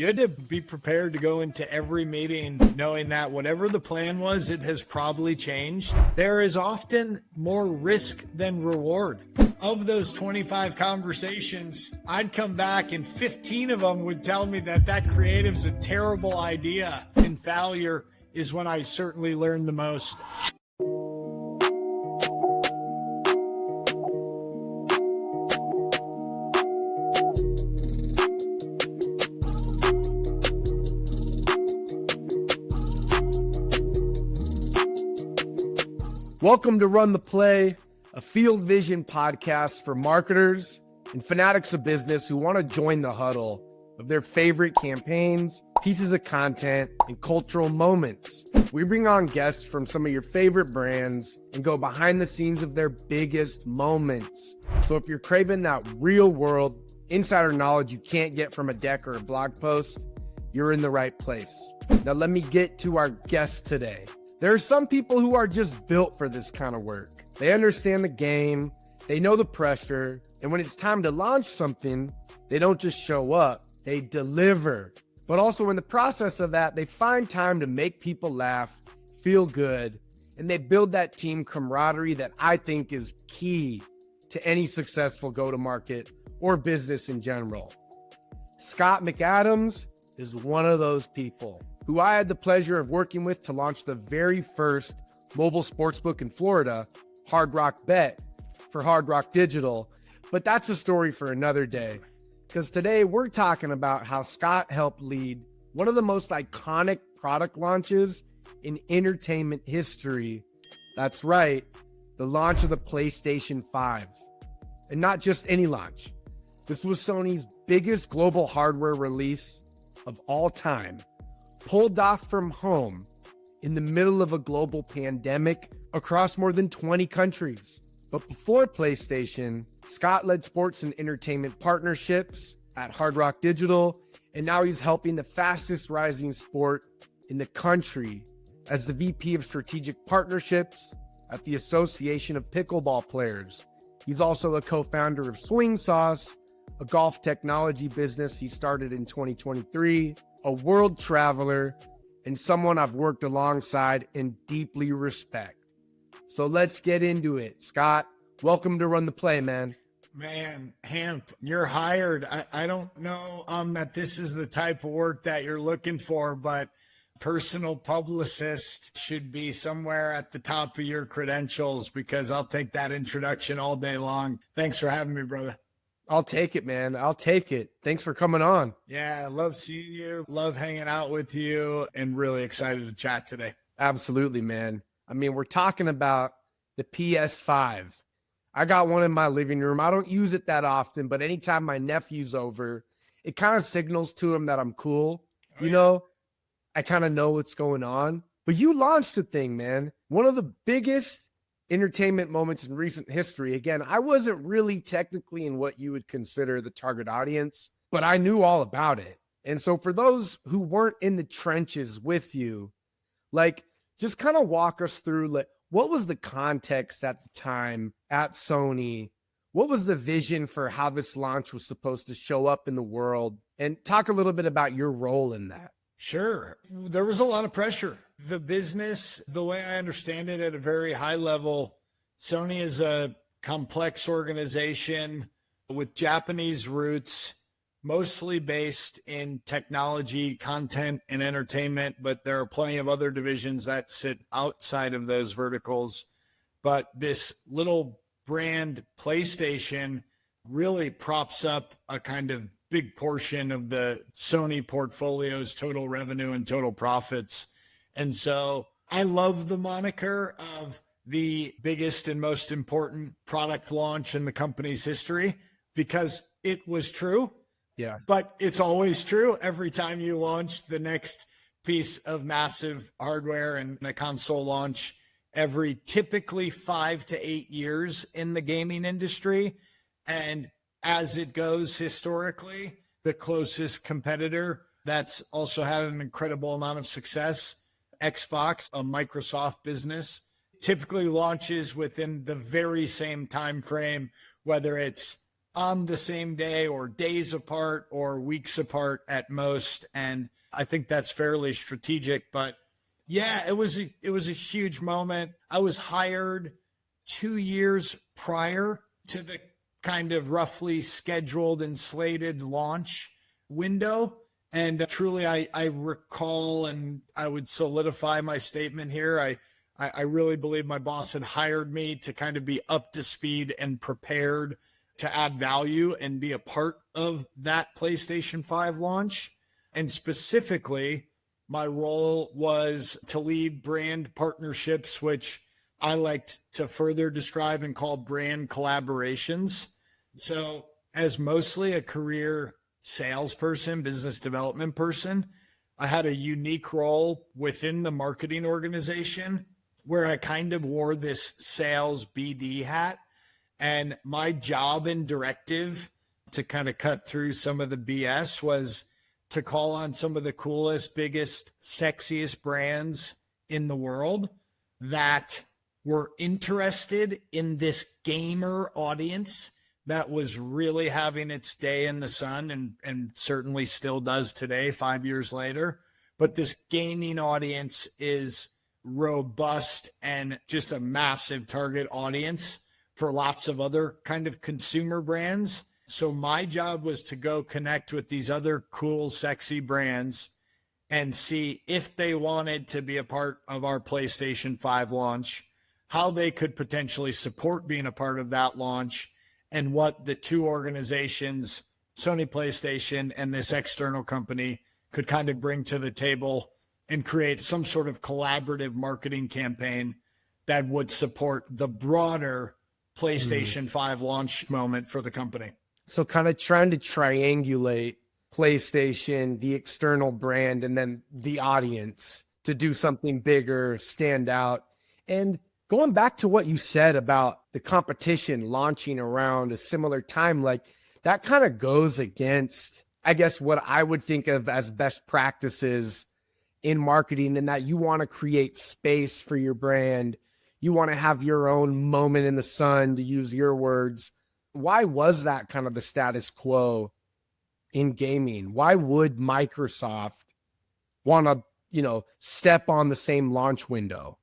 You had to be prepared to go into every meeting knowing that whatever the plan was, it has probably changed. There is often more risk than reward. Of those 25 conversations, I'd come back and 15 of them would tell me that creative's a terrible idea. And failure is when I certainly learned the most. Welcome to Run the Play, a field vision podcast for marketers and fanatics of business who want to join the huddle of their favorite campaigns, pieces of content, and cultural moments. We bring on guests from some of your favorite brands and go behind the scenes of their biggest moments. So if you're craving that real world insider knowledge you can't get from a deck or a blog post, you're in the right place. Now let me get to our guest today. There are some people who are just built for this kind of work. They understand the game, they know the pressure, and when it's time to launch something, they don't just show up, they deliver. But also in the process of that, they find time to make people laugh, feel good, and they build that team camaraderie that I think is key to any successful go-to-market or business in general. Scott McAdams is one of those people who I had the pleasure of working with to launch the very first mobile sportsbook in Florida, Hard Rock Bet, for Hard Rock Digital. But that's a story for another day, because today we're talking about how Scott helped lead one of the most iconic product launches in entertainment history. That's right, the launch of the PlayStation 5. And not just any launch. This was Sony's biggest global hardware release of all time, pulled off from home in the middle of a global pandemic across more than 20 countries. But before PlayStation, Scott led sports and entertainment partnerships at Hard Rock Digital, and now he's helping the fastest rising sport in the country as the VP of Strategic Partnerships at the Association of Pickleball Players. He's also a co-founder of Swing Sauce, a golf technology business he started in 2023, a world traveler, and someone I've worked alongside and deeply respect. So let's get into it. Scott, welcome to Run the Play, man. Man, Hamp, you're hired. I don't know that this is the type of work that you're looking for, but personal publicist should be somewhere at the top of your credentials, because I'll take that introduction all day long. Thanks for having me, brother. I'll take it, man. I'll take it. Thanks for coming on. Yeah, love seeing you. Love hanging out with you, and really excited to chat today. Absolutely, man. I mean, we're talking about the PS5. I got one in my living room. I don't use it that often, but anytime my nephew's over, it kind of signals to him that I'm cool. You know, I kind of know what's going on. But you launched a thing, man. One of the biggest entertainment moments in recent history. Again, I wasn't really technically in what you would consider the target audience, but I knew all about it. And so for those who weren't in the trenches with you, like, just kind of walk us through, like, what was the context at the time at Sony? What was the vision for how this launch was supposed to show up in the world? And talk a little bit about your role in that. Sure. There was a lot of pressure. The business, the way I understand it at a very high level, Sony is a complex organization with Japanese roots, mostly based in technology, content, and entertainment, but there are plenty of other divisions that sit outside of those verticals. But this little brand, PlayStation, really props up a kind of big portion of the Sony portfolio's total revenue and total profits. And so I love the moniker of the biggest and most important product launch in the company's history, because it was true. Yeah. But it's always true every time you launch the next piece of massive hardware and a console launch every typically 5 to 8 years in the gaming industry. And as it goes historically, the closest competitor that's also had an incredible amount of success, Xbox, a Microsoft business, typically launches within the very same time frame, whether it's on the same day or days apart or weeks apart at most. And I think that's fairly strategic. But yeah, it was a huge moment. I was hired 2 years prior to the kind of roughly scheduled and slated launch window. And truly, I recall, and I would solidify my statement here. I really believe my boss had hired me to kind of be up to speed and prepared to add value and be a part of that PlayStation 5 launch. And specifically, my role was to lead brand partnerships, which I liked to further describe and call brand collaborations. So, as mostly a career salesperson, business development person, I had a unique role within the marketing organization where I kind of wore this sales BD hat. And my job and directive to kind of cut through some of the BS was to call on some of the coolest, biggest, sexiest brands in the world that were interested in this gamer audience that was really having its day in the sun and certainly still does today, 5 years later. But this gaming audience is robust and just a massive target audience for lots of other kind of consumer brands. So my job was to go connect with these other cool, sexy brands and see if they wanted to be a part of our PlayStation 5 launch, how they could potentially support being a part of that launch, and what the two organizations, Sony PlayStation and this external company, could kind of bring to the table and create some sort of collaborative marketing campaign that would support the broader PlayStation 5 launch moment for the company. So kind of trying to triangulate PlayStation, the external brand, and then the audience to do something bigger, stand out. And going back to what you said about the competition launching around a similar time, like that kind of goes against, I guess, what I would think of as best practices in marketing, in that you want to create space for your brand. You want to have your own moment in the sun, to use your words. Why was that kind of the status quo in gaming? Why would Microsoft want to, step on the same launch window?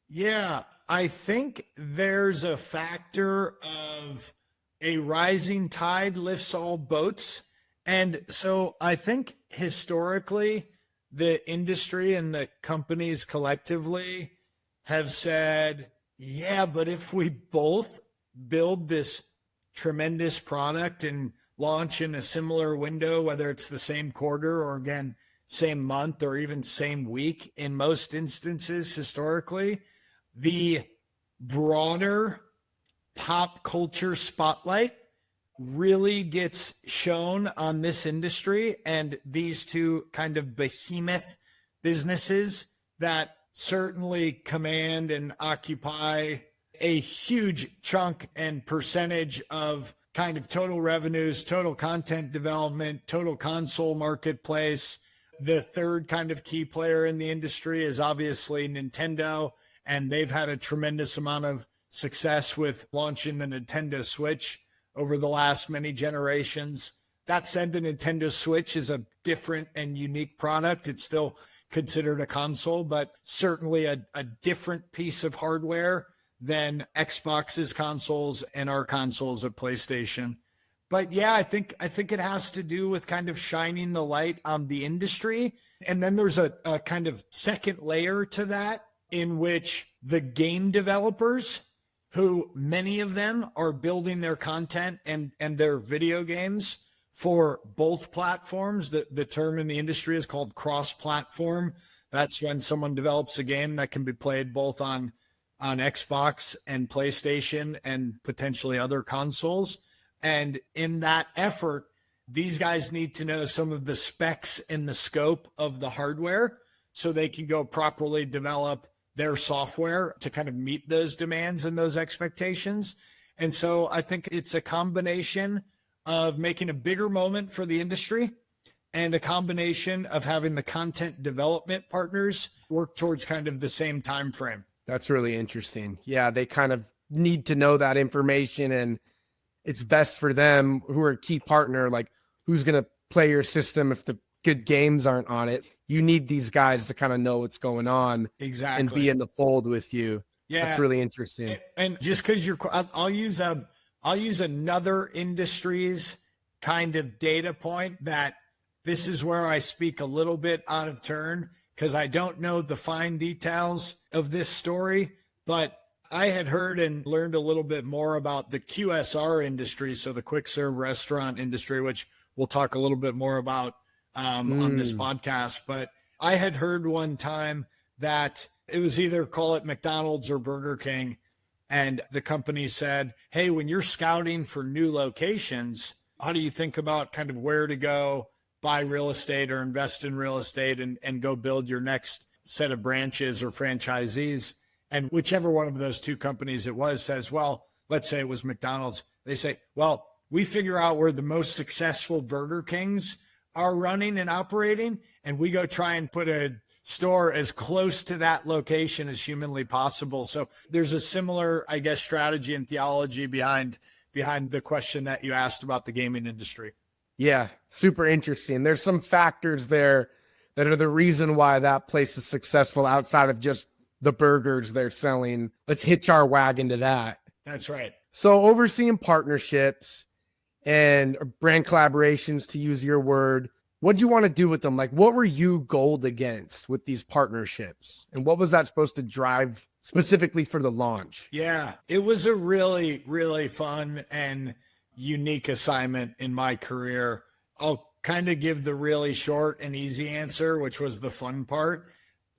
Yeah, I think there's a factor of a rising tide lifts all boats. And so I think historically, the industry and the companies collectively have said, yeah, but if we both build this tremendous product and launch in a similar window, whether it's the same quarter or again, same month or even same week, in most instances, historically, the broader pop culture spotlight really gets shown on this industry and these two kind of behemoth businesses that certainly command and occupy a huge chunk and percentage of kind of total revenues, total content development, total console marketplace. The third kind of key player in the industry is obviously Nintendo, and they've had a tremendous amount of success with launching the Nintendo Switch over the last many generations. That said, the Nintendo Switch is a different and unique product. It's still considered a console, but certainly a different piece of hardware than Xbox's consoles and our consoles at PlayStation. But yeah, I think it has to do with kind of shining the light on the industry. And then there's a kind of second layer to that, in which the game developers, who many of them are building their content and their video games for both platforms. The term in the industry is called cross-platform. That's when someone develops a game that can be played both on Xbox and PlayStation and potentially other consoles. And in that effort, these guys need to know some of the specs and the scope of the hardware so they can go properly develop their software to kind of meet those demands and those expectations. And so I think it's a combination of making a bigger moment for the industry and a combination of having the content development partners work towards kind of the same time frame. That's really interesting. Yeah, they kind of need to know that information it's best for them who are a key partner, like who's going to play your system if the good games aren't on it. You need these guys to kind of know what's going on and be in the fold with you. Yeah. That's really interesting. And just because I'll use another industry's kind of data point that this is where I speak a little bit out of turn because I don't know the fine details of this story, but I had heard and learned a little bit more about the QSR industry, so the quick serve restaurant industry, which we'll talk a little bit more about on this podcast. But I had heard one time that it was either call it McDonald's or Burger King, and the company said, hey, when you're scouting for new locations, how do you think about kind of where to go buy real estate or invest in real estate and go build your next set of branches or franchisees? And whichever one of those two companies it was says, well, let's say it was McDonald's. They say, well, we figure out where the most successful Burger Kings are running and operating, and we go try and put a store as close to that location as humanly possible. So there's a similar, I guess, strategy and theology behind the question that you asked about the gaming industry. Yeah, super interesting. There's some factors there that are the reason why that place is successful outside of just the burgers they're selling. Let's hitch our wagon to that. That's right. So overseeing partnerships and brand collaborations, to use your word, what do you want to do with them? Like, what were you goaled against with these partnerships? And what was that supposed to drive specifically for the launch? Yeah, it was a really, really fun and unique assignment in my career. I'll kind of give the really short and easy answer, which was the fun part.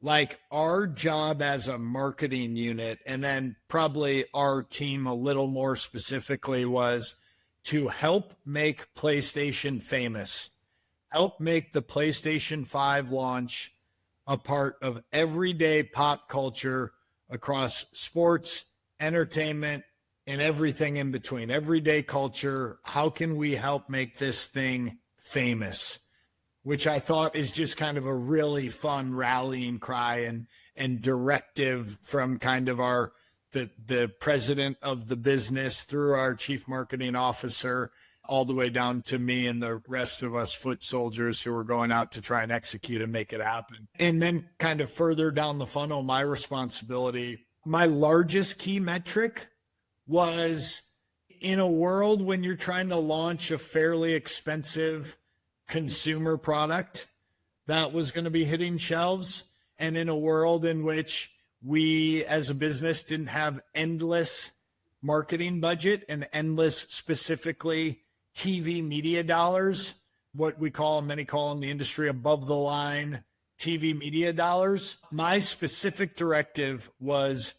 Like, our job as a marketing unit, and then probably our team a little more specifically, was to help make PlayStation famous, help make the PlayStation 5 launch a part of everyday pop culture across sports, entertainment, and everything in between. Everyday culture. How can we help make this thing famous? Which I thought is just kind of a really fun rallying cry and directive from kind of the president of the business through our chief marketing officer, all the way down to me and the rest of us foot soldiers who were going out to try and execute and make it happen. And then kind of further down the funnel, my responsibility, my largest key metric was, in a world when you're trying to launch a fairly expensive consumer product that was going to be hitting shelves, and in a world in which we as a business didn't have endless marketing budget and endless, specifically TV media dollars, what many call in the industry above the line TV media dollars, my specific directive was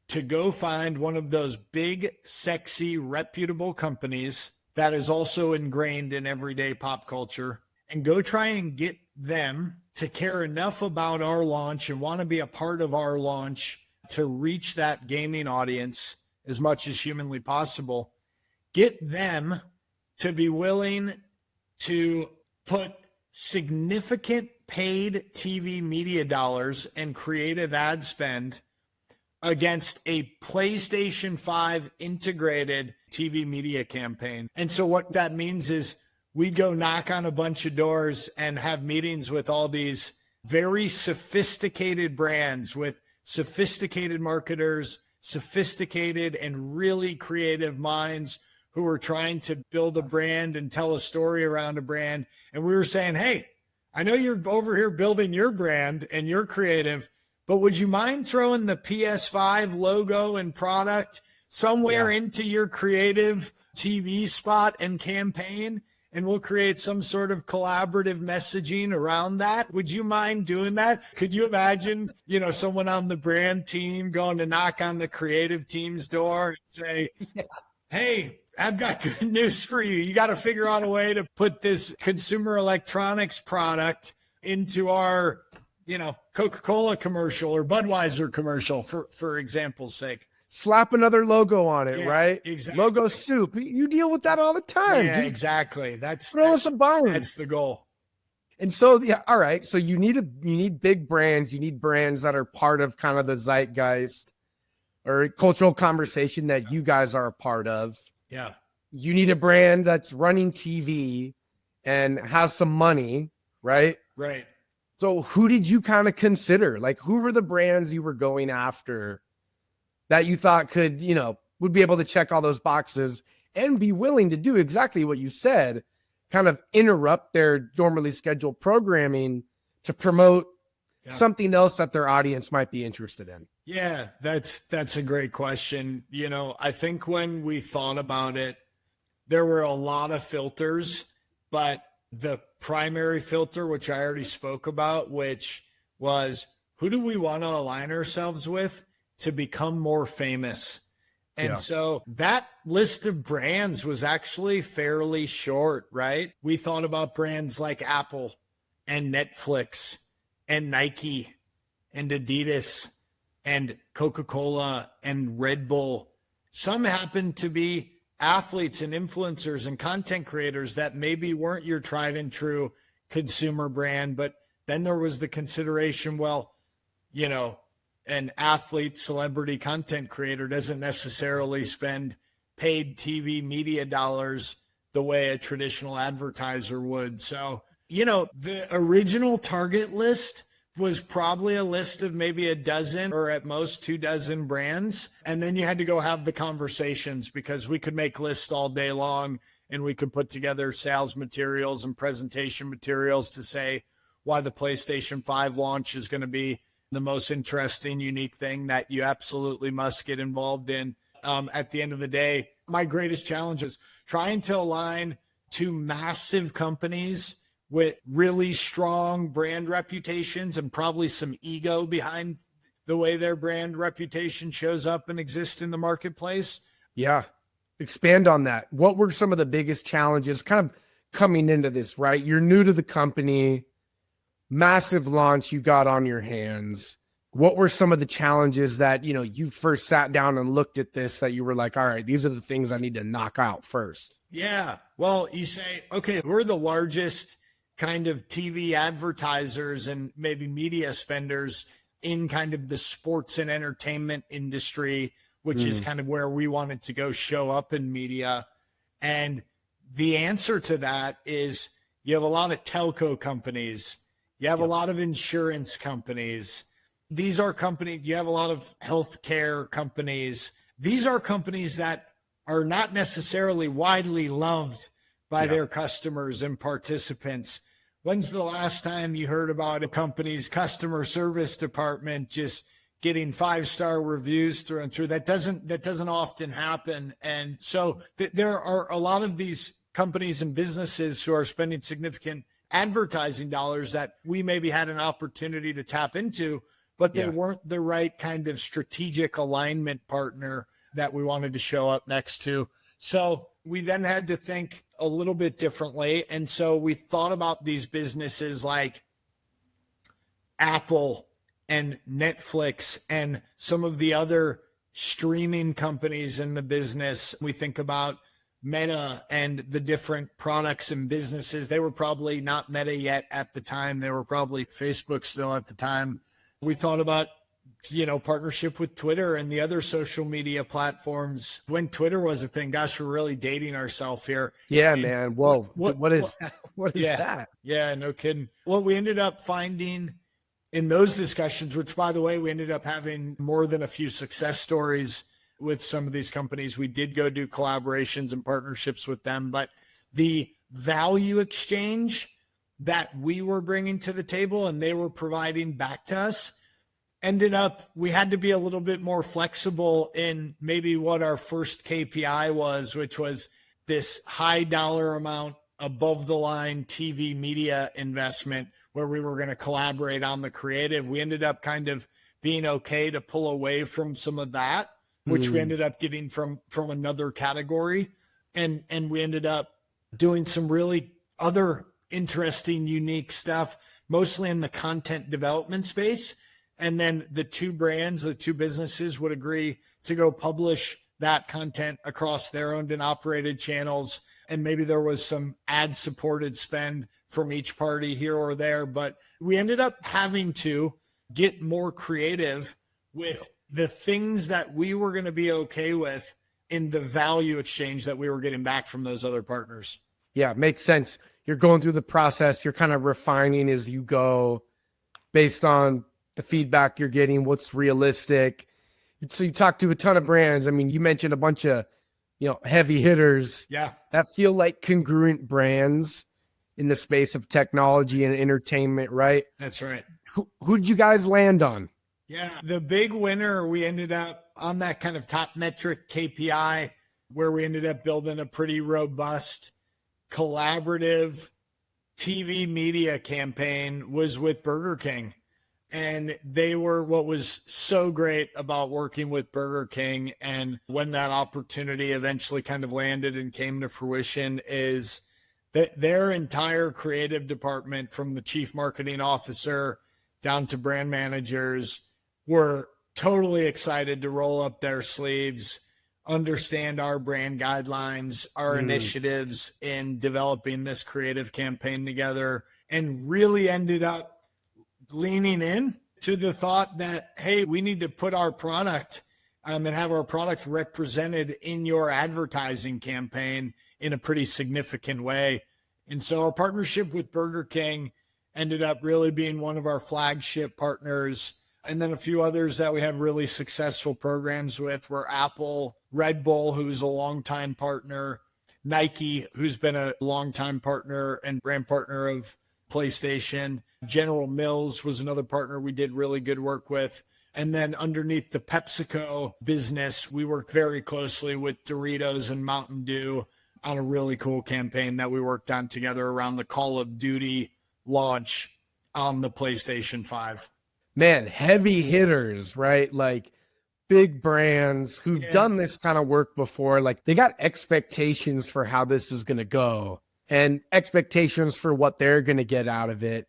to go find one of those big, sexy, reputable companies that is also ingrained in everyday pop culture, and go try and get them to care enough about our launch and want to be a part of our launch to reach that gaming audience as much as humanly possible. Get them to be willing to put significant paid TV media dollars and creative ad spend against a PlayStation 5 integrated TV media campaign. And so what that means is we'd go knock on a bunch of doors and have meetings with all these very sophisticated brands with sophisticated marketers, sophisticated and really creative minds who were trying to build a brand and tell a story around a brand. And we were saying, hey, I know you're over here building your brand and you're creative, but would you mind throwing the PS5 logo and product somewhere into your creative TV spot and campaign? And we'll create some sort of collaborative messaging around that. Would you mind doing that? Could you imagine, someone on the brand team going to knock on the creative team's door and say, hey, I've got good news for you. You got to figure out a way to put this consumer electronics product into our, Coca-Cola commercial or Budweiser commercial, for example's sake. Slap another logo on it, right? Exactly. Logo soup. You deal with that all the time. Yeah, Just exactly. throw us a bone. That's the goal. And so, all right. So you need big brands. You need brands that are part of kind of the zeitgeist or cultural conversation that you guys are a part of. Yeah. you need a brand that's running TV and has some money, right? Right. So who did you kind of consider? Like, who were the brands you were going after that you thought could, would be able to check all those boxes and be willing to do exactly what you said, kind of interrupt their normally scheduled programming to promote something else that their audience might be interested in? Yeah, that's a great question. I think when we thought about it, there were a lot of filters, but the primary filter, which I already spoke about, which was, who do we want to align ourselves with to become more famous? And so that list of brands was actually fairly short, right? We thought about brands like Apple and Netflix and Nike and Adidas and Coca-Cola and Red Bull. Some happened to be athletes and influencers and content creators that maybe weren't your tried and true consumer brand. But then there was the consideration, well, an athlete, celebrity content creator doesn't necessarily spend paid TV media dollars the way a traditional advertiser would. So, the original target list was probably a list of maybe a dozen or at most 24 brands. And then you had to go have the conversations, because we could make lists all day long and we could put together sales materials and presentation materials to say why the PlayStation 5 launch is going to be the most interesting, unique thing that you absolutely must get involved in. At the end of the day, my greatest challenge is trying to align two massive companies with really strong brand reputations and probably some ego behind the way their brand reputation shows up and exists in the marketplace. Yeah. Expand on that. What were some of the biggest challenges kind of coming into this, right? You're new to the company, massive launch you got on your hands. What were some of the challenges that, you first sat down and looked at this that you were like, all right, these are the things I need to knock out first? Yeah. Well, you say, okay, we're the largest kind of TV advertisers and maybe media spenders in kind of the sports and entertainment industry, which is kind of where we wanted to go show up in media. And the answer to that is, you have a lot of telco companies. You have a lot of insurance companies. These are companies, you have a lot of healthcare companies. These are companies that are not necessarily widely loved by their customers and participants. When's the last time you heard about a company's customer service department just getting 5-star reviews through and through? That doesn't often happen. And so there are a lot of these companies and businesses who are spending significant advertising dollars that we maybe had an opportunity to tap into, but they weren't the right kind of strategic alignment partner that we wanted to show up next to. So we then had to think a little bit differently. And so we thought about these businesses like Apple and Netflix and some of the other streaming companies in the business. We think about Meta and the different products and businesses. They were probably not Meta yet at the time. They were probably Facebook still at the time. We thought about, partnership with Twitter and the other social media platforms when Twitter was a thing. Gosh, we're really dating ourselves here. Yeah, man. Whoa. What is that? Yeah, no kidding. Well, we ended up finding in those discussions, which by the way, we ended up having more than a few success stories with some of these companies. We did go do collaborations and partnerships with them, but the value exchange that we were bringing to the table and they were providing back to us ended up, we had to be a little bit more flexible in maybe what our first KPI was, which was this high dollar amount above the line TV media investment where we were going to collaborate on the creative. We ended up kind of being okay to pull away from some of that, which we ended up getting from another category. And we ended up doing some really other interesting, unique stuff, mostly in the content development space. And then the two brands, the two businesses would agree to go publish that content across their owned and operated channels. And maybe there was some ad supported spend from each party here or there, but we ended up having to get more creative with the things that we were going to be okay with in the value exchange that we were getting back from those other partners. Yeah, makes sense. You're going through the process, you're kind of refining as you go based on the feedback you're getting, what's realistic. So you talk to a ton of brands. I mean, you mentioned a bunch of, heavy hitters that feel like congruent brands in the space of technology and entertainment, right? That's right. Who'd you guys land on? Yeah, the big winner, we ended up on that kind of top metric KPI where we ended up building a pretty robust collaborative TV media campaign was with Burger King. And they were, what was so great about working with Burger King, and when that opportunity eventually kind of landed and came to fruition, is that their entire creative department, from the chief marketing officer down to brand managers, were totally excited to roll up their sleeves, understand our brand guidelines, our initiatives in developing this creative campaign together, and really ended up leaning in to the thought that, hey, we need to put our product and have our product represented in your advertising campaign in a pretty significant way. And so our partnership with Burger King ended up really being one of our flagship partners. And then a few others that we had really successful programs with were Apple, Red Bull, who's a longtime partner, Nike, who's been a longtime partner and brand partner of PlayStation. General Mills was another partner we did really good work with. And then underneath the PepsiCo business, we worked very closely with Doritos and Mountain Dew on a really cool campaign that we worked on together around the Call of Duty launch on the PlayStation 5. Man, heavy hitters, right? Like big brands who've done this kind of work before. Like they got expectations for how this is going to go and expectations for what they're going to get out of it.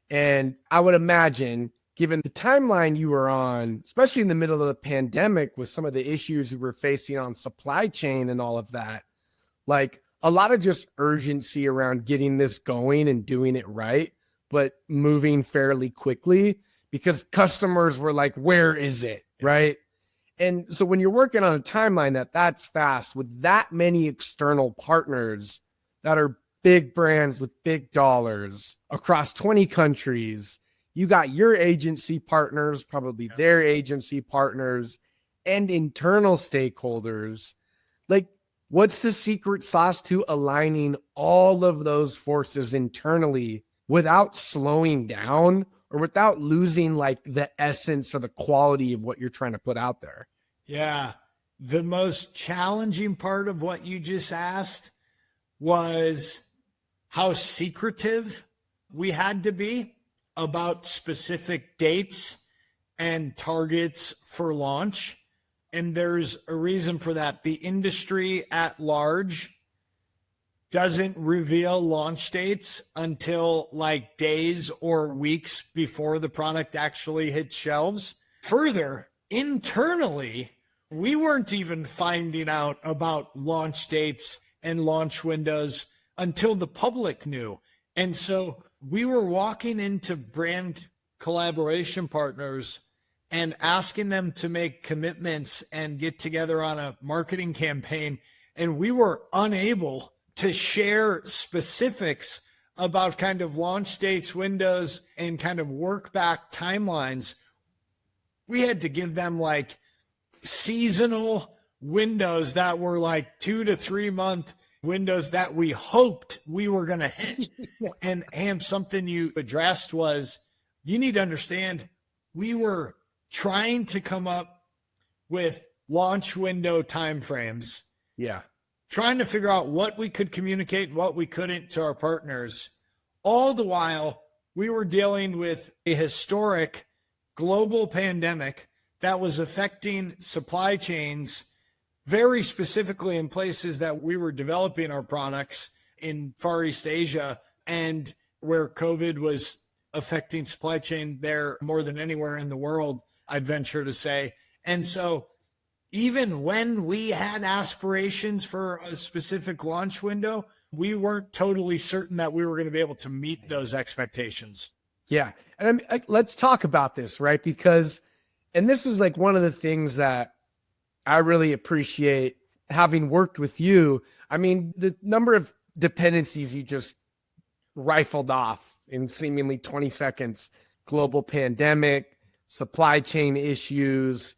And I would imagine, given the timeline you were on, especially in the middle of the pandemic with some of the issues we were facing on supply chain and all of that, like a lot of just urgency around getting this going and doing it right, but moving fairly quickly because customers were like, where is it? Right. And so when you're working on a timeline that's fast with that many external partners that are big brands with big dollars across 20 countries, you got your agency partners, probably their agency partners, and internal stakeholders. Like, what's the secret sauce to aligning all of those forces internally without slowing down or without losing like the essence or the quality of what you're trying to put out there? Yeah. The most challenging part of what you just asked was how secretive we had to be about specific dates and targets for launch. And there's a reason for that. The industry at large doesn't reveal launch dates until like days or weeks before the product actually hits shelves. Further, internally, we weren't even finding out about launch dates and launch windows until the public knew. And so we were walking into brand collaboration partners and asking them to make commitments and get together on a marketing campaign. And we were unable to share specifics about kind of launch dates, windows, and kind of work back timelines. We had to give them like seasonal windows that were like 2 to 3 month windows that we hoped we were going to hit. And something you addressed was, you need to understand, we were trying to come up with launch window timeframes. Yeah. Trying to figure out what we could communicate and what we couldn't to our partners. All the while, we were dealing with a historic global pandemic that was affecting supply chains very specifically in places that we were developing our products in Far East Asia, and where COVID was affecting supply chain there more than anywhere in the world, I'd venture to say. And so even when we had aspirations for a specific launch window, we weren't totally certain that we were going to be able to meet those expectations. Yeah. And I mean, let's talk about this, right? Because, and this is like one of the things that I really appreciate having worked with you, I mean, the number of dependencies you just rifled off in seemingly 20 seconds, global pandemic, supply chain issues,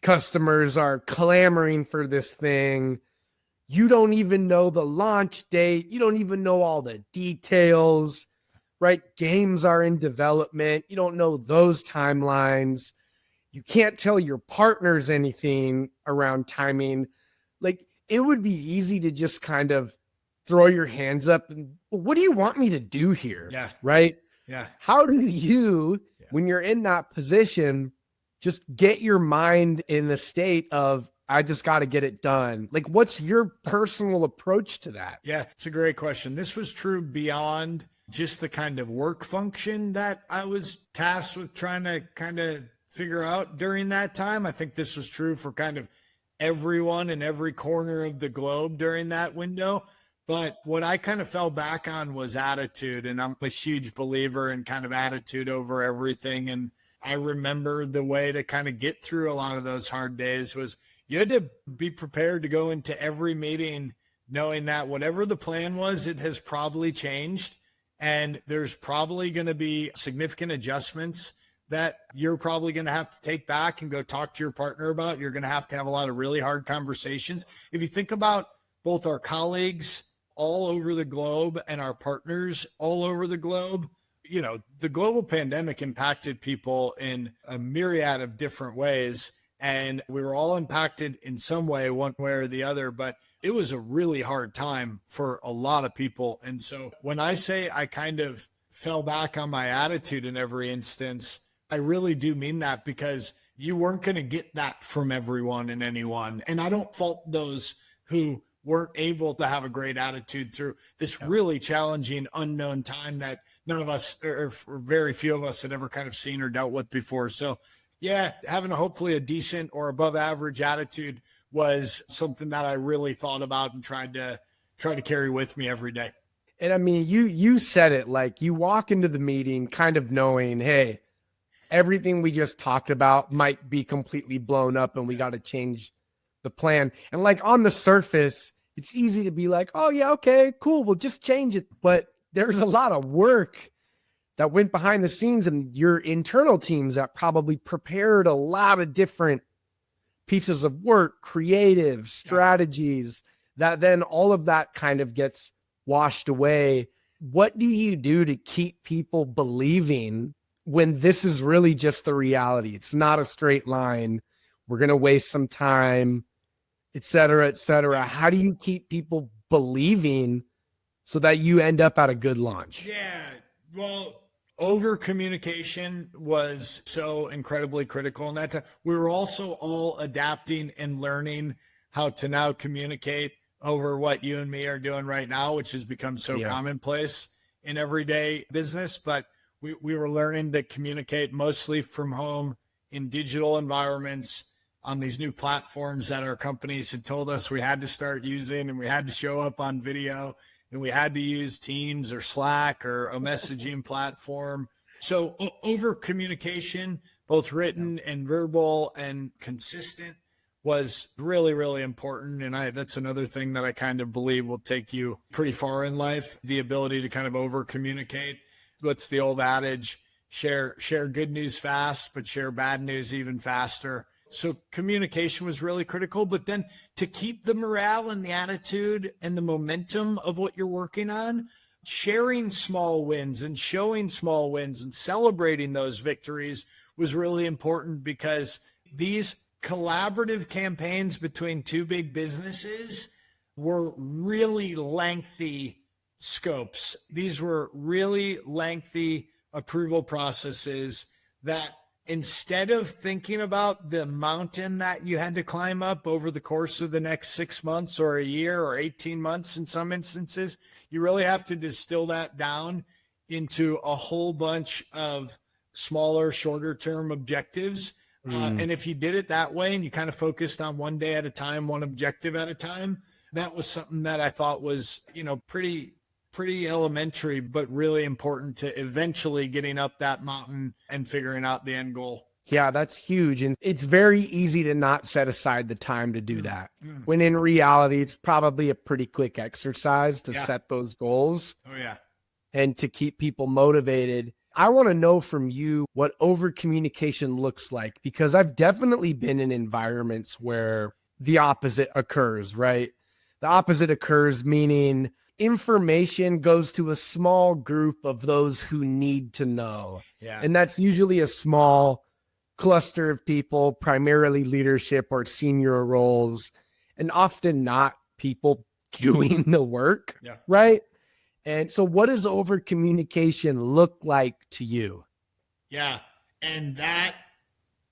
customers are clamoring for this thing. You don't even know the launch date. You don't even know all the details, right? Games are in development. You don't know those timelines. You can't tell your partners anything around timing. Like, it would be easy to just kind of throw your hands up and, what do you want me to do here? Yeah. Right? Yeah. How do you, when you're in that position, just get your mind in the state of, I just got to get it done? Like, what's your personal approach to that? Yeah, it's a great question. This was true beyond just the kind of work function that I was tasked with trying to kind of figure out during that time. I think this was true for kind of everyone in every corner of the globe during that window. But what I kind of fell back on was attitude. And I'm a huge believer in kind of attitude over everything. And I remember the way to kind of get through a lot of those hard days was you had to be prepared to go into every meeting knowing that whatever the plan was, it has probably changed. And there's probably going to be significant adjustments that you're probably going to have to take back and go talk to your partner about. You're going to have a lot of really hard conversations. If you think about both our colleagues all over the globe and our partners all over the globe, you know, the global pandemic impacted people in a myriad of different ways. And we were all impacted in some way, one way or the other, but it was a really hard time for a lot of people. And so when I say I kind of fell back on my attitude in every instance, I really do mean that, because you weren't going to get that from everyone and anyone. And I don't fault those who weren't able to have a great attitude through this really challenging, unknown time that none of us, or very few of us, had ever kind of seen or dealt with before. So yeah, having hopefully a decent or above average attitude was something that I really thought about and tried to carry with me every day. And I mean, you said it, like, you walk into the meeting kind of knowing, hey, everything we just talked about might be completely blown up and we got to change the plan. And like, on the surface, it's easy to be like, oh yeah, okay, cool, we'll just change it. But there's a lot of work that went behind the scenes, and your internal teams that probably prepared a lot of different pieces of work, creative strategies, that then all of that kind of gets washed away. What do you do to keep people believing when this is really just the reality? It's not a straight line. We're going to waste some time, et cetera, et cetera. How do you keep people believing so that you end up at a good launch? Yeah, well, over communication was so incredibly critical in that time. We were also all adapting and learning how to now communicate over what you and me are doing right now, which has become so commonplace in everyday business. But we were learning to communicate mostly from home in digital environments on these new platforms that our companies had told us we had to start using, and we had to show up on video, and we had to use Teams or Slack or a messaging platform. So over communication, both written and verbal and consistent, was really, really important. And that's another thing that I kind of believe will take you pretty far in life, the ability to kind of over communicate. What's the old adage? Share good news fast, but share bad news even faster. So communication was really critical, but then to keep the morale and the attitude and the momentum of what you're working on, sharing small wins and showing small wins and celebrating those victories was really important, because these collaborative campaigns between two big businesses were really lengthy scopes. These were really lengthy approval processes that, instead of thinking about the mountain that you had to climb up over the course of the next 6 months or a year or 18 months in some instances, you really have to distill that down into a whole bunch of smaller, shorter term objectives. And if you did it that way and you kind of focused on one day at a time, one objective at a time, that was something that I thought was, pretty elementary, but really important to eventually getting up that mountain and figuring out the end goal. Yeah, that's huge. And it's very easy to not set aside the time to do that. When in reality, it's probably a pretty quick exercise to set those goals. Oh, yeah. And to keep people motivated. I want to know from you what over communication looks like, because I've definitely been in environments where the opposite occurs, right? The opposite occurs, meaning information goes to a small group of those who need to know. Yeah. And that's usually a small cluster of people, primarily leadership or senior roles, and often not people doing the work, right? And so what does over communication look like to you? Yeah. And that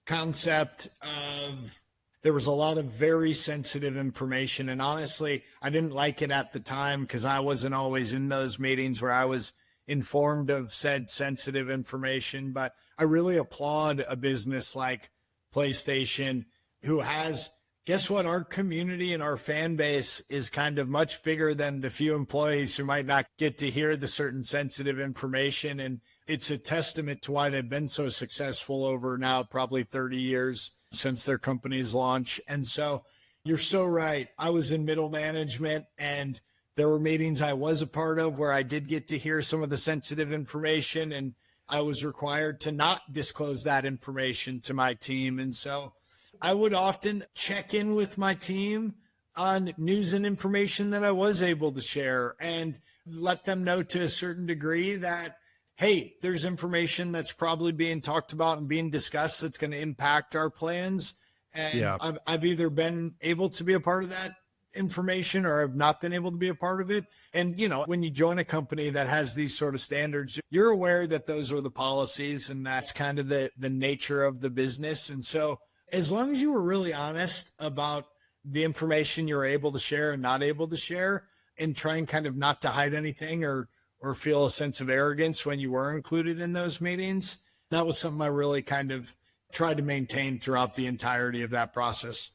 concept of there was a lot of very sensitive information. And honestly, I didn't like it at the time because I wasn't always in those meetings where I was informed of said sensitive information. But I really applaud a business like PlayStation who has, guess what? Our community and our fan base is kind of much bigger than the few employees who might not get to hear the certain sensitive information. And it's a testament to why they've been so successful over now probably 30 years since their company's launch. And so you're so right. I was in middle management and there were meetings I was a part of where I did get to hear some of the sensitive information, and I was required to not disclose that information to my team. And so I would often check in with my team on news and information that I was able to share and let them know to a certain degree that, hey, there's information that's probably being talked about and being discussed that's going to impact our plans. And I've either been able to be a part of that information or I've not been able to be a part of it. And, you know, when you join a company that has these sort of standards, you're aware that those are the policies and that's kind of the nature of the business. And so as long as you were really honest about the information you're able to share and not able to share, and trying kind of not to hide anything or feel a sense of arrogance when you were included in those meetings, that was something I really kind of tried to maintain throughout the entirety of that process.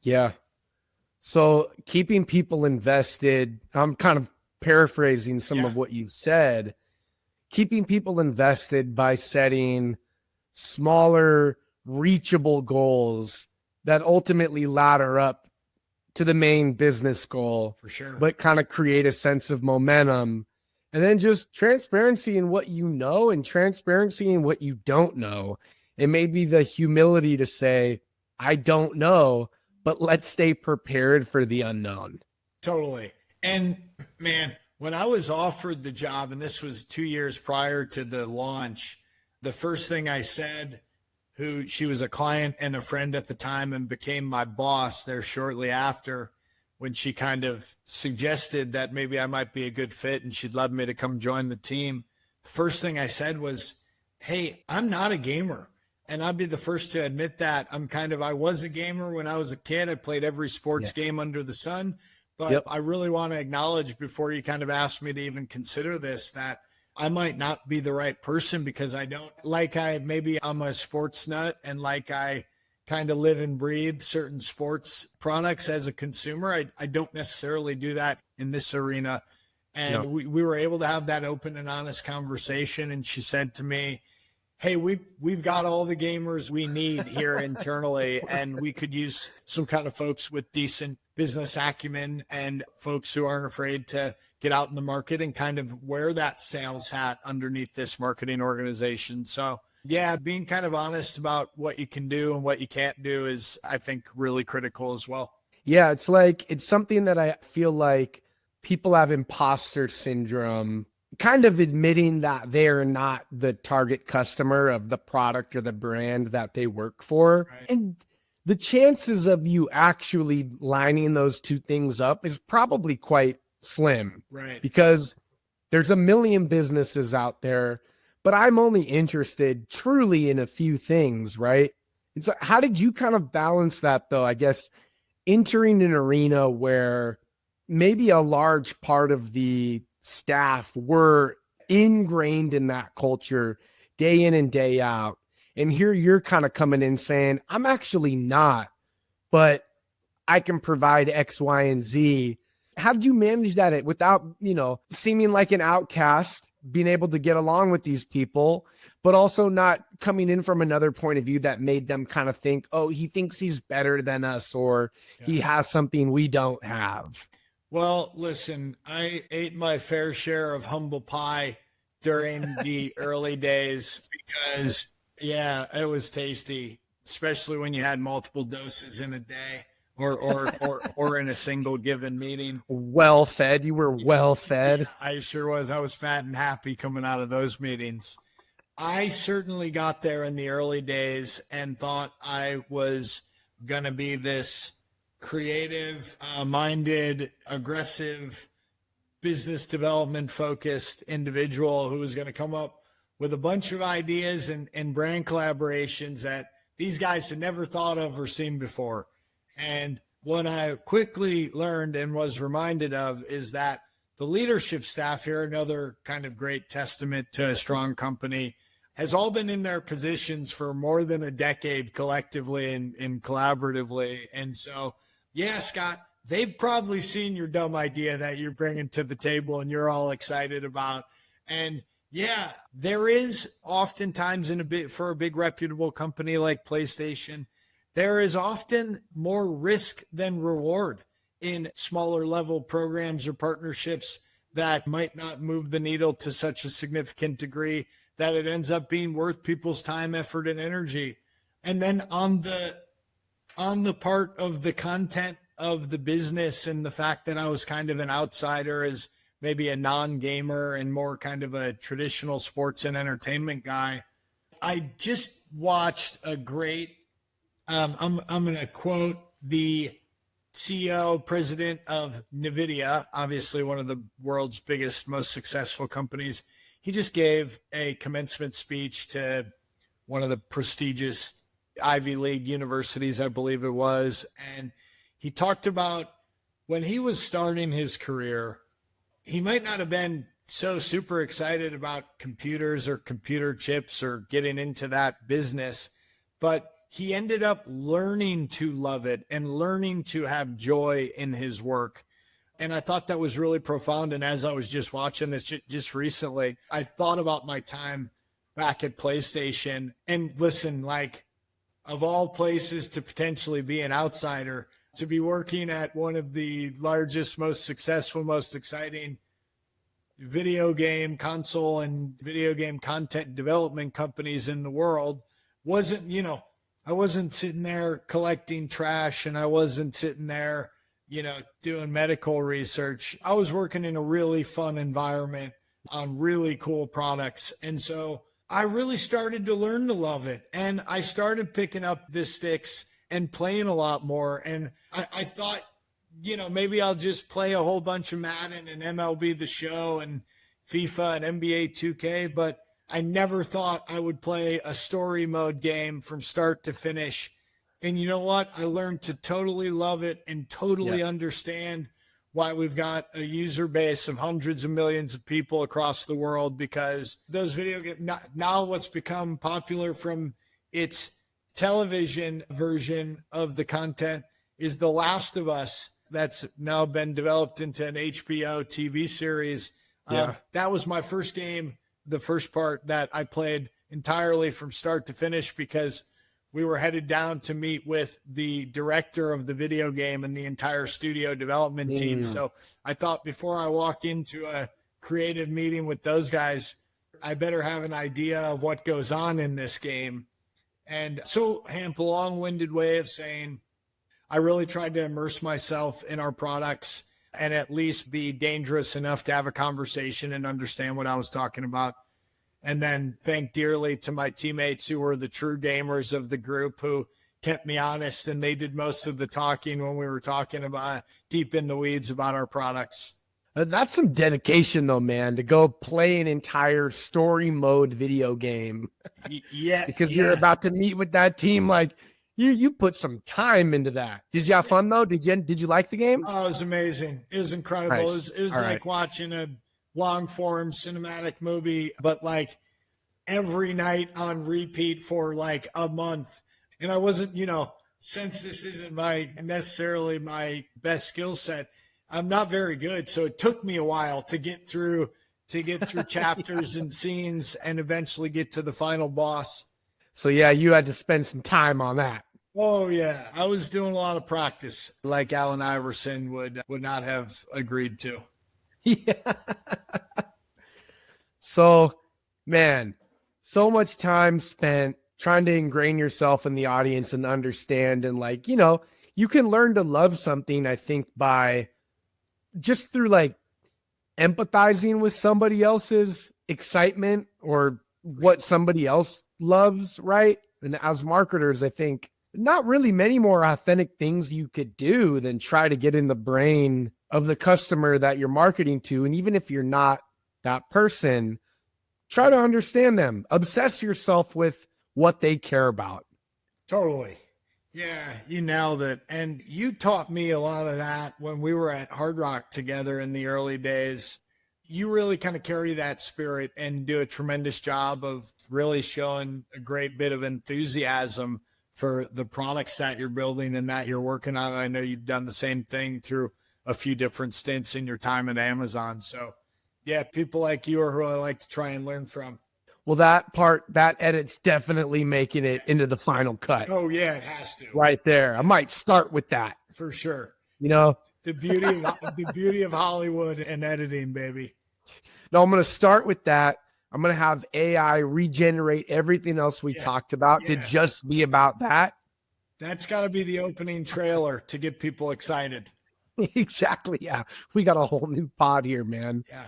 Yeah. So keeping people invested, I'm kind of paraphrasing some of what you said, keeping people invested by setting smaller, reachable goals that ultimately ladder up to the main business goal, for sure, but kind of create a sense of momentum. And then just transparency in what you know and transparency in what you don't know. It may be the humility to say, I don't know, but let's stay prepared for the unknown. Totally. And man, when I was offered the job, and this was 2 years prior to the launch, the first thing I said, she was a client and a friend at the time and became my boss there shortly after, when she kind of suggested that maybe I might be a good fit and she'd love me to come join the team. The first thing I said was, hey, I'm not a gamer. And I'd be the first to admit that. I was a gamer when I was a kid. I played every sports game under the sun. But I really want to acknowledge, before you kind of ask me to even consider this, that I might not be the right person because I'm a sports nut and like I kind of live and breathe certain sports products as a consumer. I don't necessarily do that in this arena. And we were able to have that open and honest conversation. And she said to me, hey, we've got all the gamers we need here internally, and we could use some kind of folks with decent business acumen and folks who aren't afraid to get out in the market and kind of wear that sales hat underneath this marketing organization. So yeah, being kind of honest about what you can do and what you can't do is, I think, really critical as well. Yeah, it's something that I feel like people have imposter syndrome, kind of admitting that they're not the target customer of the product or the brand that they work for. Right. And the chances of you actually lining those two things up is probably quite slim. Right. Because there's a million businesses out there, but I'm only interested truly in a few things, right? And so how did you kind of balance that, though? I guess entering an arena where maybe a large part of the staff were ingrained in that culture day in and day out. And here you're kind of coming in saying, I'm actually not, but I can provide X, Y, and Z. How did you manage that without, seeming like an outcast being able to get along with these people, but also not coming in from another point of view that made them kind of think, oh, he thinks he's better than us, or he has something we don't have. Well, listen, I ate my fair share of humble pie during the early days because, yeah, it was tasty, especially when you had multiple doses in a day or in a single given meeting. Well fed. You were well fed. I sure was. I was fat and happy coming out of those meetings. I certainly got there in the early days and thought I was going to be this creative, minded, aggressive, business development focused individual who was going to come up with a bunch of ideas and brand collaborations that these guys had never thought of or seen before. And what I quickly learned and was reminded of is that the leadership staff here, another kind of great testament to a strong company, has all been in their positions for more than a decade collectively and collaboratively. And so, yeah, Scott, they've probably seen your dumb idea that you're bringing to the table and you're all excited about. And yeah, there is oftentimes for a big reputable company like PlayStation, there is often more risk than reward in smaller level programs or partnerships that might not move the needle to such a significant degree that it ends up being worth people's time, effort, and energy. And then on the part of the content of the business and the fact that I was kind of an outsider as maybe a non-gamer and more kind of a traditional sports and entertainment guy, I just watched a great, I'm going to quote the CEO, president of NVIDIA, obviously one of the world's biggest, most successful companies. He just gave a commencement speech to one of the prestigious Ivy League universities, I believe it was. And he talked about when he was starting his career, he might not have been so super excited about computers or computer chips or getting into that business, but he ended up learning to love it and learning to have joy in his work. And I thought that was really profound. And as I was just watching this just recently, I thought about my time back at PlayStation. And listen, like, of all places to potentially be an outsider, to be working at one of the largest, most successful, most exciting video game console and video game content development companies in the world wasn't, I wasn't sitting there collecting trash and I wasn't sitting there, doing medical research. I was working in a really fun environment on really cool products. And so I really started to learn to love it. And I started picking up the sticks and playing a lot more. And I thought, maybe I'll just play a whole bunch of Madden and MLB The Show and FIFA and NBA 2K. But I never thought I would play a story mode game from start to finish. And you know what? I learned to totally love it and totally understand why we've got a user base of hundreds of millions of people across the world, because those video games, now what's become popular from its television version of the content is The Last of Us. That's now been developed into an HBO TV series. That was my first game, the first part that I played entirely from start to finish, because we were headed down to meet with the director of the video game and the entire studio development team. So I thought, before I walk into a creative meeting with those guys, I better have an idea of what goes on in this game. And so, Hamp, a long-winded way of saying, I really tried to immerse myself in our products and at least be dangerous enough to have a conversation and understand what I was talking about. And then thank dearly to my teammates who were the true gamers of the group, who kept me honest, and they did most of the talking when we were talking about deep in the weeds about our products. That's some dedication though, man, to go play an entire story mode video game. Because you're about to meet with that team. Like, you put some time into that. Did you have fun though? Did you like the game? Oh, it was amazing. It was incredible. Nice. It was like watching a long form cinematic movie, but like every night on repeat for like a month. And I wasn't, since this isn't necessarily my best skill set, I'm not very good. So it took me a while to get through to get through chapters and scenes and eventually get to the final boss. So yeah, you had to spend some time on that. Oh yeah, I was doing a lot of practice, like Allen Iverson would not have agreed to. Yeah. So, man, so much time spent trying to ingrain yourself in the audience and understand, and like, you know, you can learn to love something, I think, by just through like empathizing with somebody else's excitement or what somebody else loves, right? And as marketers, I think not really many more authentic things you could do than try to get in the brain of the customer that you're marketing to. And even if you're not that person, try to understand them, obsess yourself with what they care about. Totally. Yeah, you nailed it. And you taught me a lot of that when we were at Hard Rock together in the early days. You really kind of carry that spirit and do a tremendous job of really showing a great bit of enthusiasm for the products that you're building and that you're working on. I know you've done the same thing through a few different stints in your time at Amazon. So yeah, people like you are who I like to try and learn from. Well, that edit's definitely making it into the final cut. Oh yeah, it has to. Right there. I might start with that. For sure. You know, the beauty of Hollywood and editing, baby. No, I'm going to start with that. I'm going to have AI regenerate everything else we talked about to just be about that. That's got to be the opening trailer to get people excited. Exactly. Yeah. We got a whole new pod here, man. Yeah.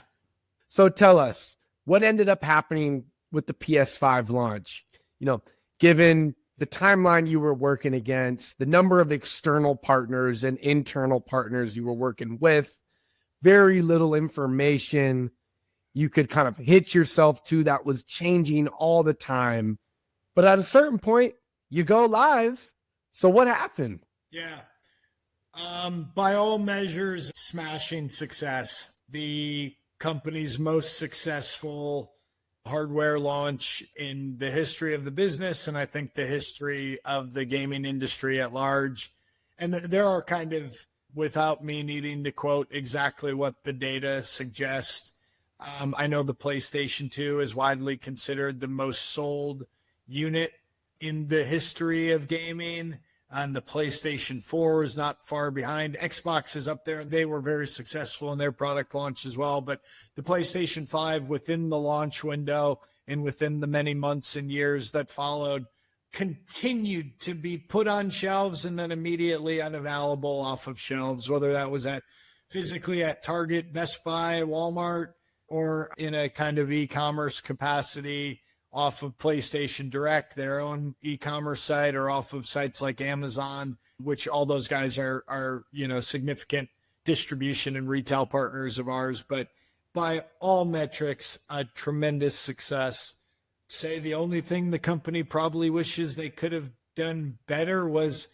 So tell us, what ended up happening with the PS5 launch? You know, given the timeline you were working against, the number of external partners and internal partners you were working with, very little information you could kind of hit yourself to that was changing all the time. But at a certain point, you go live. So what happened? Yeah. By all measures, smashing success. The company's most successful hardware launch in the history of the business, and I think the history of the gaming industry at large. And there are kind of, without me needing to quote exactly what the data suggests, I know the PlayStation 2 is widely considered the most sold unit in the history of gaming, and the PlayStation 4 is not far behind. Xbox is up there. They were very successful in their product launch as well, but the PlayStation 5 within the launch window and within the many months and years that followed continued to be put on shelves and then immediately unavailable off of shelves, whether that was physically at Target, Best Buy, Walmart, or in a kind of e-commerce capacity off of PlayStation Direct, their own e-commerce site, or off of sites like Amazon, which all those guys are significant distribution and retail partners of ours. But by all metrics, a tremendous success. Say the only thing the company probably wishes they could have done better was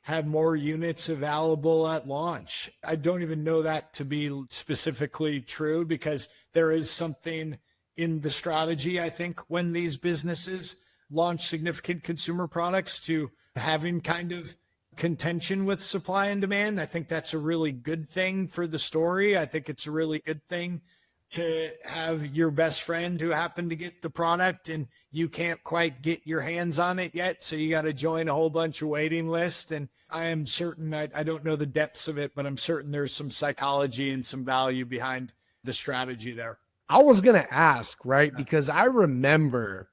have more units available at launch. I don't even know that to be specifically true, because there is something in the strategy, I think, when these businesses launch significant consumer products, to having kind of contention with supply and demand. I think that's a really good thing for the story. I think it's a really good thing to have your best friend who happened to get the product and you can't quite get your hands on it yet, so you got to join a whole bunch of waiting lists. And I am certain, I don't know the depths of it, but I'm certain there's some psychology and some value behind the strategy there. I was going to ask, right? Because I remember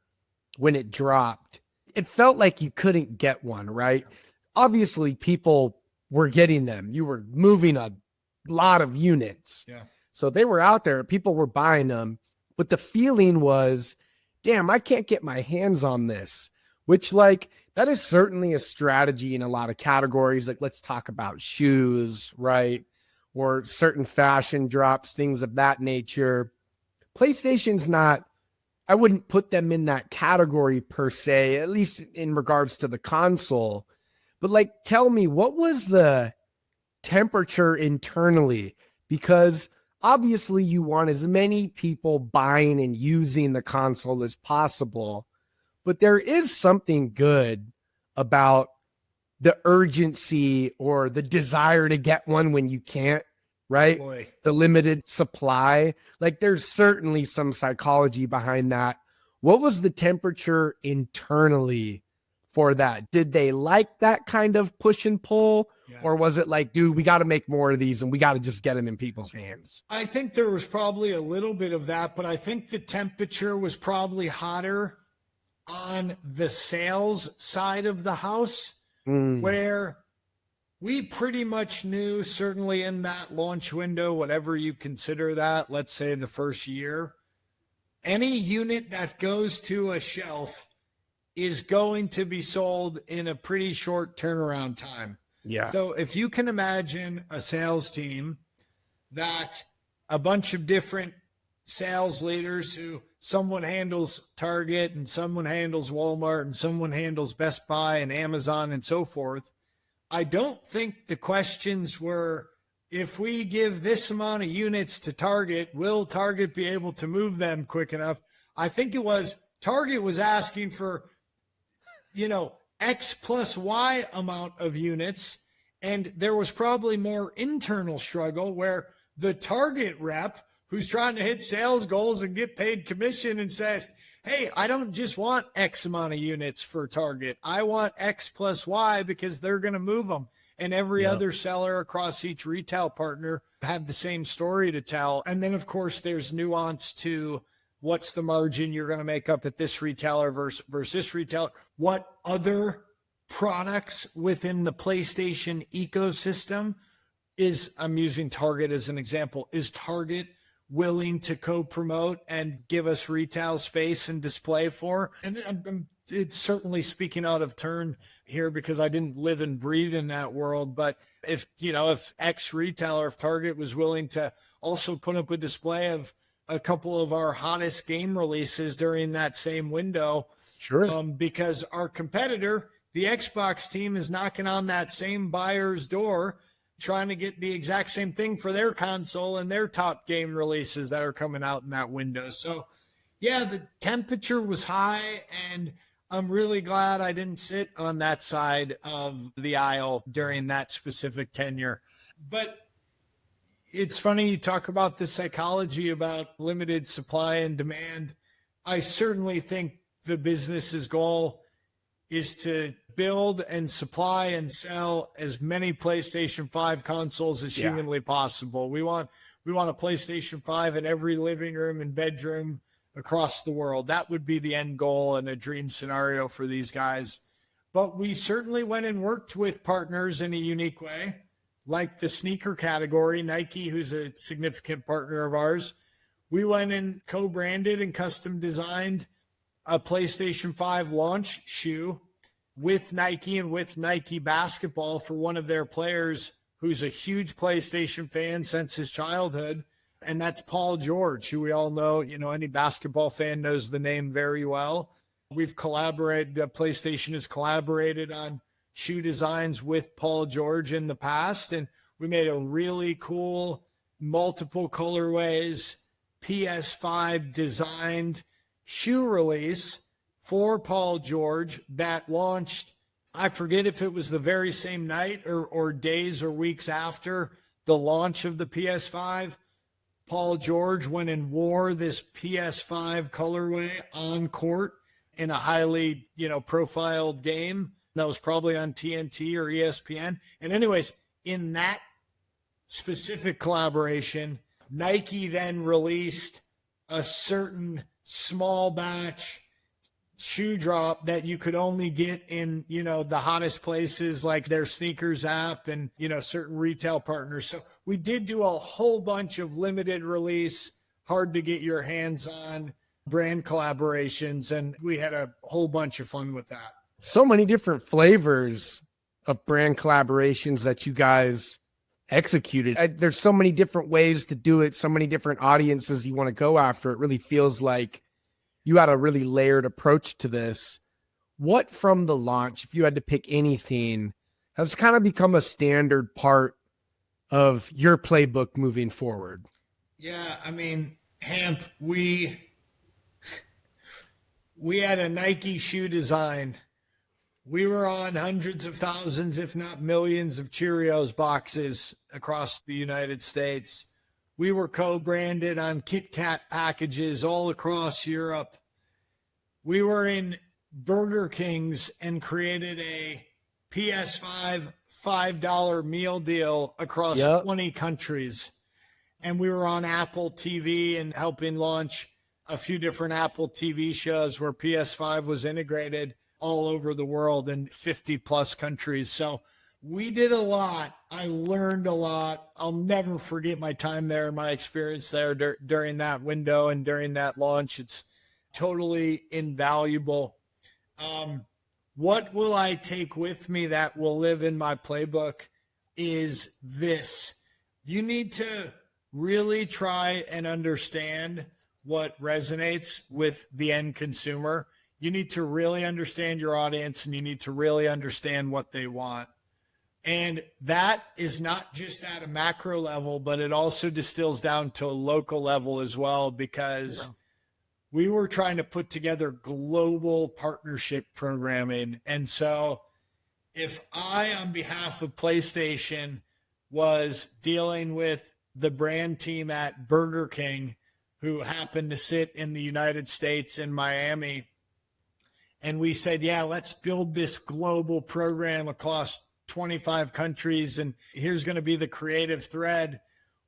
when it dropped, it felt like you couldn't get one, right? Obviously, people were getting them. You were moving a lot of units. Yeah. So they were out there, people were buying them, but the feeling was, damn, I can't get my hands on this, which, like, that is certainly a strategy in a lot of categories. Like, let's talk about shoes, right? Or certain fashion drops, things of that nature. PlayStation's not, I wouldn't put them in that category per se, at least in regards to the console. But like, tell me, what was the temperature internally? Because obviously you want as many people buying and using the console as possible, but there is something good about the urgency or the desire to get one when you can't, right? Boy. The limited supply. Like there's certainly some psychology behind that. What was the temperature internally for that? Did they like that kind of push and pull? Yeah. Or was it like, dude, we got to make more of these and we got to just get them in people's hands? I think there was probably a little bit of that, but I think the temperature was probably hotter on the sales side of the house, where we pretty much knew, certainly in that launch window, whatever you consider that, let's say the first year, any unit that goes to a shelf is going to be sold in a pretty short turnaround time. Yeah. So if you can imagine a sales team that a bunch of different sales leaders who someone handles Target and someone handles Walmart and someone handles Best Buy and Amazon and so forth, I don't think the questions were, if we give this amount of units to Target, will Target be able to move them quick enough? I think it was Target was asking for, X plus Y amount of units. And there was probably more internal struggle where the Target rep who's trying to hit sales goals and get paid commission and said, hey, I don't just want X amount of units for Target. I want X plus Y because they're going to move them. And every other seller across each retail partner had the same story to tell. And then, of course, there's nuance to what's the margin you're going to make up at this retailer versus this retailer. What other products within the PlayStation ecosystem I'm using Target as an example. Is Target willing to co-promote and give us retail space and display for? And it's certainly speaking out of turn here because I didn't live and breathe in that world. But if X retailer, if Target was willing to also put up a display of a couple of our hottest game releases during that same window, sure, because our competitor, the Xbox team, is knocking on that same buyer's door trying to get the exact same thing for their console and their top game releases that are coming out in that window. So, yeah, the temperature was high, and I'm really glad I didn't sit on that side of the aisle during that specific tenure. But it's funny you talk about the psychology about limited supply and demand. I certainly think the business's goal is to build and supply and sell as many PlayStation 5 consoles as humanly possible. We want a PlayStation 5 in every living room and bedroom across the world. That would be the end goal and a dream scenario for these guys. But we certainly went and worked with partners in a unique way, like the sneaker category, Nike, who's a significant partner of ours. We went and co-branded and custom designed a PlayStation 5 launch shoe with Nike and with Nike basketball for one of their players who's a huge PlayStation fan since his childhood. And that's Paul George, who we all know, any basketball fan knows the name very well. We've collaborated, PlayStation has collaborated on shoe designs with Paul George in the past. And we made a really cool, multiple colorways, PS5 designed shoe release for Paul George that launched, I forget if it was the very same night or days or weeks after the launch of the PS5. Paul George went and wore this PS5 colorway on court in a highly, profiled game that was probably on TNT or ESPN. And anyways, in that specific collaboration, Nike then released a certain small batch shoe drop that you could only get in, the hottest places like their sneakers app and, certain retail partners. So we did do a whole bunch of limited release, hard to get your hands on brand collaborations. And we had a whole bunch of fun with that. So many different flavors of brand collaborations that you guys executed. There's so many different ways to do it, so many different audiences you want to go after. It really feels like you had a really layered approach to this. What from the launch, if you had to pick anything, has kind of become a standard part of your playbook moving forward? Yeah, Hamp, we had a Nike shoe design We were on hundreds of thousands, if not millions, of Cheerios boxes across the United States. We were co-branded on Kit Kat packages all across Europe. We were in Burger King's and created a PS5 $5 meal deal across 20 countries. And we were on Apple TV and helping launch a few different Apple TV shows where PS5 was integrated all over the world in 50 plus countries. So we did a lot. I learned a lot. I'll never forget my time there and my experience there during that window and during that launch. It's totally invaluable. What will I take with me that will live in my playbook is this. You need to really try and understand what resonates with the end consumer. You need to really understand your audience, and you need to really understand what they want. And that is not just at a macro level, but it also distills down to a local level as well, because we were trying to put together global partnership programming. And so if I, on behalf of PlayStation, was dealing with the brand team at Burger King, who happened to sit in the United States in Miami, and we said, yeah, let's build this global program across 25 countries, and here's going to be the creative thread.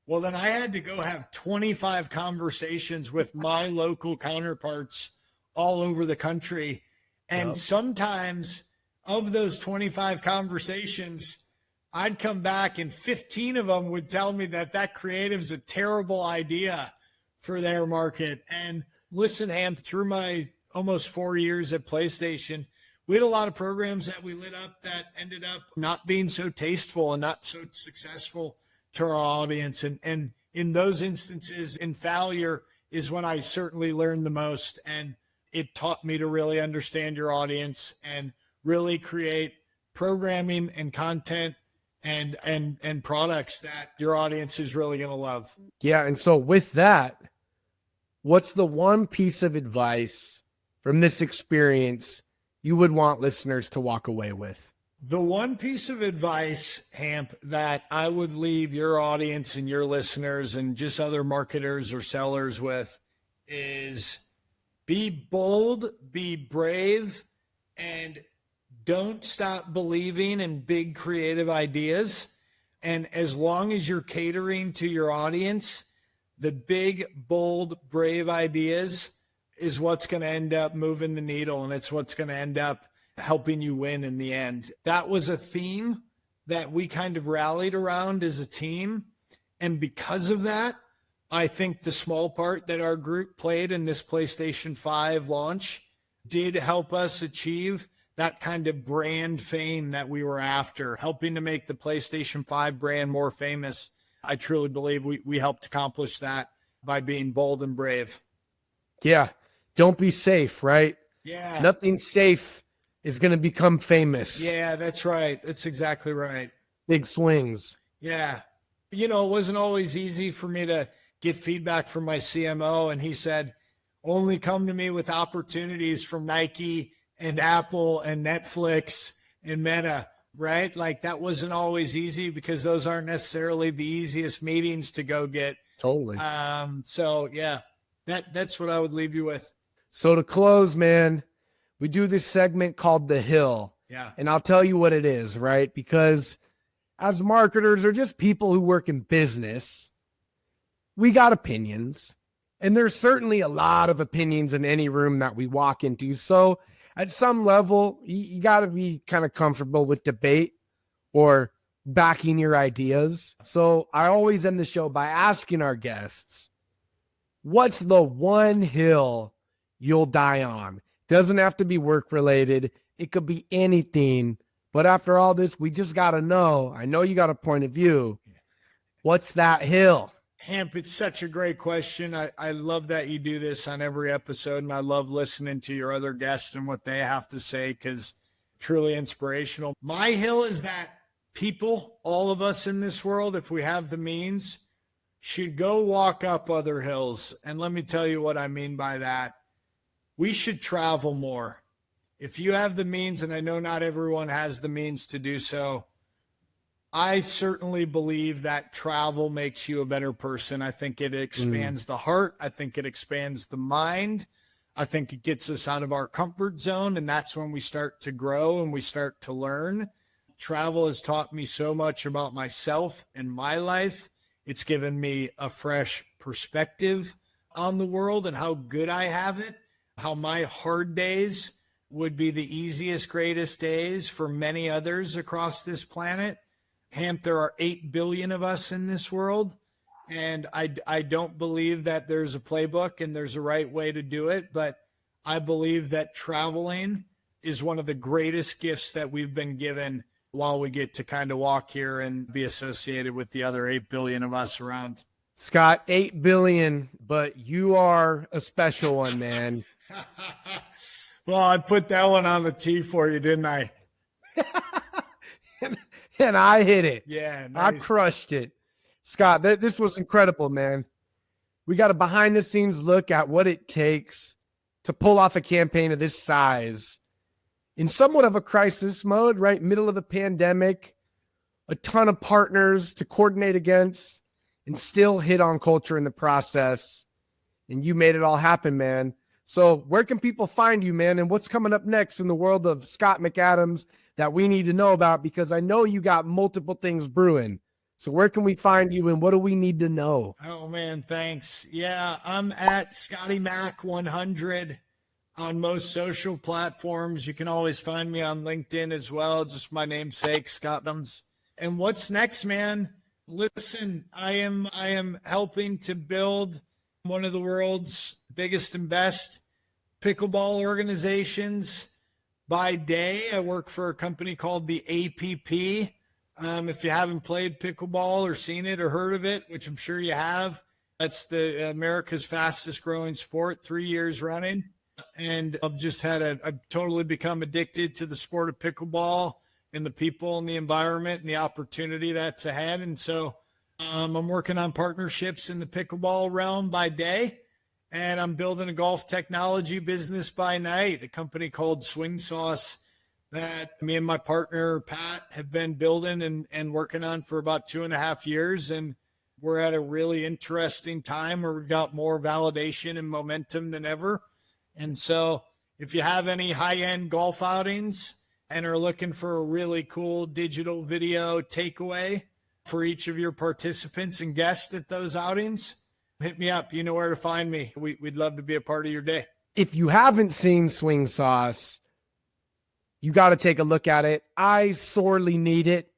Well, then I had to go have 25 conversations with my local counterparts all over the country. And sometimes of those 25 conversations, I'd come back and 15 of them would tell me that creative is a terrible idea for their market. And listen, Ham, through my almost 4 years at PlayStation, we had a lot of programs that we lit up that ended up not being so tasteful and not so successful to our audience. And in those instances, in failure is when I certainly learned the most. And it taught me to really understand your audience and really create programming and content and products that your audience is really going to love. Yeah. And so with that, what's the one piece of advice from this experience you would want listeners to walk away with? The one piece of advice, Hamp, that I would leave your audience and your listeners and just other marketers or sellers with is be bold, be brave, and don't stop believing in big creative ideas. And as long as you're catering to your audience, the big, bold, brave ideas is what's going to end up moving the needle, and it's what's going to end up helping you win in the end. That was a theme that we kind of rallied around as a team. And because of that, I think the small part that our group played in this PlayStation 5 launch did help us achieve that kind of brand fame that we were after, helping to make the PlayStation 5 brand more famous. I truly believe we helped accomplish that by being bold and brave. Yeah. Don't be safe, right? Yeah. Nothing safe is going to become famous. Yeah, that's right. That's exactly right. Big swings. Yeah. You know, it wasn't always easy for me to get feedback from my CMO. And he said, only come to me with opportunities from Nike and Apple and Netflix and Meta, right? Like that wasn't always easy because those aren't necessarily the easiest meetings to go get. Totally. So yeah, that's what I would leave you with. So to close, man, we do this segment called The Hill. Yeah. And I'll tell you what it is, right? Because as marketers or just people who work in business, we got opinions. And there's certainly a lot of opinions in any room that we walk into. So at some level, you got to be kind of comfortable with debate or backing your ideas. So I always end the show by asking our guests, what's the one hill you'll die on? Doesn't have to be work related. It could be anything. But after all this, we just got to know. I know you got a point of view. What's that hill? Hamp, it's such a great question. I love that you do this on every episode, and I love listening to your other guests and what they have to say because truly inspirational. My hill is that people, all of us in this world, if we have the means, should go walk up other hills. And let me tell you what I mean by that. We should travel more. if you have the means, and I know not everyone has the means to do so, I certainly believe that travel makes you a better person. I think it expands the heart. I think it expands the mind. I think it gets us out of our comfort zone, and that's when we start to grow and we start to learn. Travel has taught me so much about myself and my life. It's given me a fresh perspective on the world and how good I have it, how my hard days would be the easiest, greatest days for many others across this planet. Hamp, there are 8 billion of us in this world, and I don't believe that there's a playbook and there's a right way to do it, but I believe that traveling is one of the greatest gifts that we've been given while we get to kind of walk here and be associated with the other 8 billion of us around. Scott, 8 billion, but you are a special one, man. Well, I put that one on the tee for you, didn't I? And I hit it. Yeah, nice. I crushed it. Scott, this was incredible, man. We got a behind-the-scenes look at what it takes to pull off a campaign of this size in somewhat of a crisis mode, right? Middle of the pandemic, a ton of partners to coordinate against, and still hit on culture in the process. And you made it all happen, man. So where can people find you, man? And what's coming up next in the world of Scott McAdams that we need to know about? Because I know you got multiple things brewing. So where can we find you and what do we need to know? Oh, man, thanks. Yeah, I'm at Scotty Mac 100 on most social platforms. You can always find me on LinkedIn as well. Just my namesake, Scott McAdams. And what's next, man? Listen, I am helping to build one of the world's biggest and best pickleball organizations by day. I work for a company called the APP. If you haven't played pickleball or seen it or heard of it, which I'm sure you have, that's the America's fastest growing sport, 3 years running. And I've totally become addicted to the sport of pickleball and the people and the environment and the opportunity that's ahead. And so I'm working on partnerships in the pickleball realm by day, and I'm building a golf technology business by night, a company called Swing Sauce that me and my partner, Pat, have been building and working on for about 2.5 years. And we're at a really interesting time where we've got more validation and momentum than ever. And so if you have any high-end golf outings and are looking for a really cool digital video takeaway for each of your participants and guests at those outings, hit me up. You know where to find me. We'd love to be a part of your day. If you haven't seen Swing Sauce, you got to take a look at it. I sorely need it.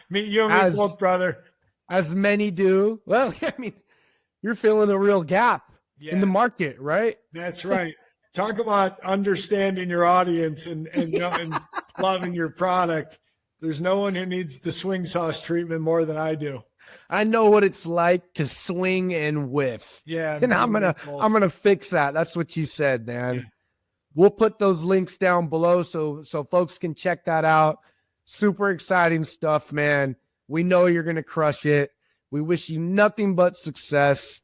You and me both, brother. As many do. Well, I mean, you're filling a real gap in the market, right? That's right. Talk about understanding your audience and loving your product. There's no one who needs the Swing Sauce treatment more than I do. I know what it's like to swing and whiff. Yeah. And I'm gonna fix that. That's what you said, man. Yeah. We'll put those links down below so folks can check that out. Super exciting stuff, man. We know you're gonna crush it. We wish you nothing but success.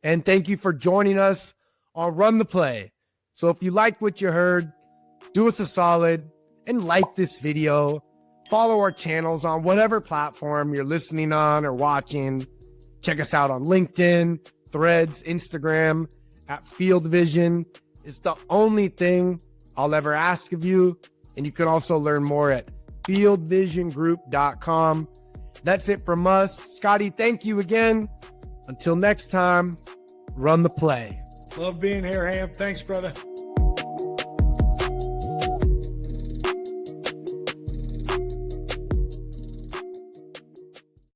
And thank you for joining us on Run the Play. So if you liked what you heard, do us a solid and like this video. Follow our channels on whatever platform you're listening on or watching. Check us out on LinkedIn, Threads, Instagram at Field Vision. It's the only thing I'll ever ask of you. And you can also learn more at fieldvisiongroup.com. That's it from us. Scotty, thank you again. Until next time, run the play. Love being here, Hamp. Thanks, brother.